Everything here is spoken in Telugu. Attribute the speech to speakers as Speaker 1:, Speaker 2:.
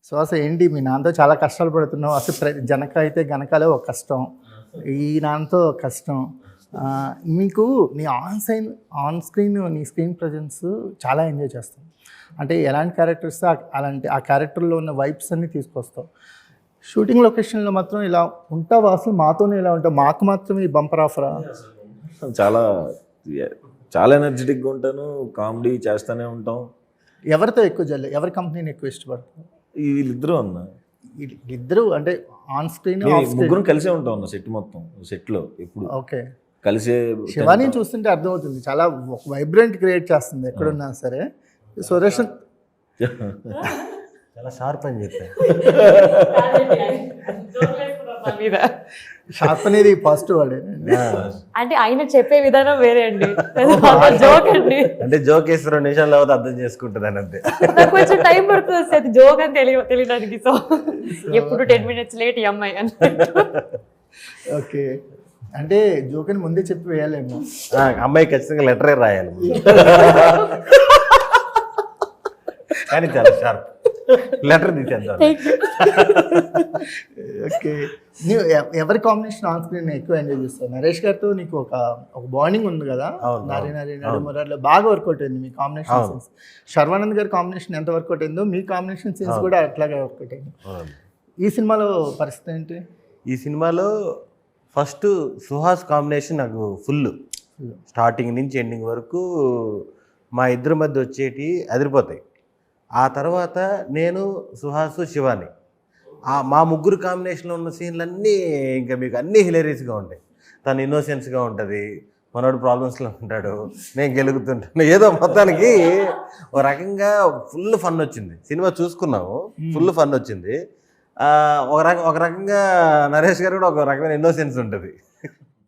Speaker 1: సో అసలు ఏంటి మీ నాన్నతో చాలా కష్టాలు పడుతున్నావు. అసలు జనక అయితే గనకాలే ఒక కష్టం, ఈ నాన్నతో ఒక కష్టం. మీకు నీ ఆన్ స్క్రీన్ నీ స్క్రీన్ ప్రజెన్స్ చాలా ఎంజాయ్ చేస్తాం. అంటే ఎలాంటి క్యారెక్టర్స్ అలాంటి ఆ క్యారెక్టర్లో ఉన్న వైబ్స్ అన్నీ తీసుకొస్తావు. షూటింగ్ లొకేషన్లో మాత్రం ఇలా ఉంటావు, అసలు మాతోనే ఇలా ఉంటావు, మాకు మాత్రమే ఈ బంపర్ ఆఫరా?
Speaker 2: చాలా చాలా ఎనర్జెటిక్గా ఉంటాను, కామెడీ చేస్తూనే ఉంటాం.
Speaker 1: ఎవరితో ఎక్కువ జల్లి, ఎవరి కంపెనీని ఎక్కువ ఇష్టపడతావు?
Speaker 2: వీళ్ళిద్దరూ అన్న,
Speaker 1: ఇద్దరు అంటే ఆన్ స్క్రీన్
Speaker 2: ముగ్గురం కలిసే ఉంటాం అన్న. సెట్ మొత్తం సెట్లో ఎప్పుడు
Speaker 1: ఓకే
Speaker 2: కలిసే.
Speaker 1: శివాని చూస్తుంటే అర్థమవుతుంది, చాలా వైబ్రెంట్ క్రియేట్ చేస్తుంది ఎక్కడున్నా సరే. సురేష్
Speaker 3: చాలా షార్ప్ అని చెప్పారు.
Speaker 1: షార్ప్ అనేది పాజిటివ్ వాడే.
Speaker 4: అంటే ఆయన చెప్పే విధానం వేరే అండి, జోక్ అండి.
Speaker 3: అంటే జోక్ వేసి 2 నిమిషాలు అవుతుంది అర్థం చేసుకుంటుంది అని అంతే.
Speaker 4: నాకు కొంచెం టైం పడుతుంది అది జోక్ అని తెలియడానికి. సో ఎప్పుడు 10 minutes లేట్ ఈ అమ్మాయి అని.
Speaker 1: ఓకే, అంటే జోక్ అని ముందే చెప్పి వేయాలేమో.
Speaker 3: అమ్మాయి ఖచ్చితంగా లెటరే రాయాలి కానీ చాలా షార్ప్, లెటర్ తీసేద్దాం.
Speaker 1: ఓకే, నువ్వు ఎవరి కాంబినేషన్ ఆన్ స్క్రీన్ ఎక్కువ ఎంజాయ్ చేస్తావు? నరేష్ గారితో నీకు ఒక బాండింగ్ ఉంది కదా, నరి నరి నడి మురారిలో బాగా వర్కౌట్ అయింది మీ కాంబినేషన్ సీన్స్. శర్వానంద్ గారి కాంబినేషన్ ఎంత వర్కౌట్ అయిందో మీ కాంబినేషన్ సీన్స్ కూడా అట్లాగే వర్కౌట్ అయింది. ఈ సినిమాలో పరిస్థితి ఏంటి?
Speaker 3: ఈ సినిమాలో ఫస్ట్ సుహాస్ కాంబినేషన్ నాకు ఫుల్, స్టార్టింగ్ నుంచి ఎండింగ్ వరకు మా ఇద్దరి మధ్య వచ్చేటి అదిరిపోతాయి. ఆ తర్వాత నేను, సుహాస్, శివాని, మా ముగ్గురు కాంబినేషన్లో ఉన్న సీన్లన్నీ ఇంకా మీకు అన్నీ హిలేరియస్గా ఉంటాయి. తను ఇన్నోసెన్స్గా ఉంటుంది, మనోడు ప్రాబ్లమ్స్లో ఉంటాడు, నేను గెలుగుతుంటాను. ఏదో మొత్తానికి ఒక రకంగా ఫుల్ ఫన్ వచ్చింది. సినిమా చూసుకున్నాము, ఫుల్ ఫన్ వచ్చింది. ఒక రకంగా నరేష్ గారు కూడా ఒక రకమైన ఇన్నోసెన్స్ ఉంటుంది.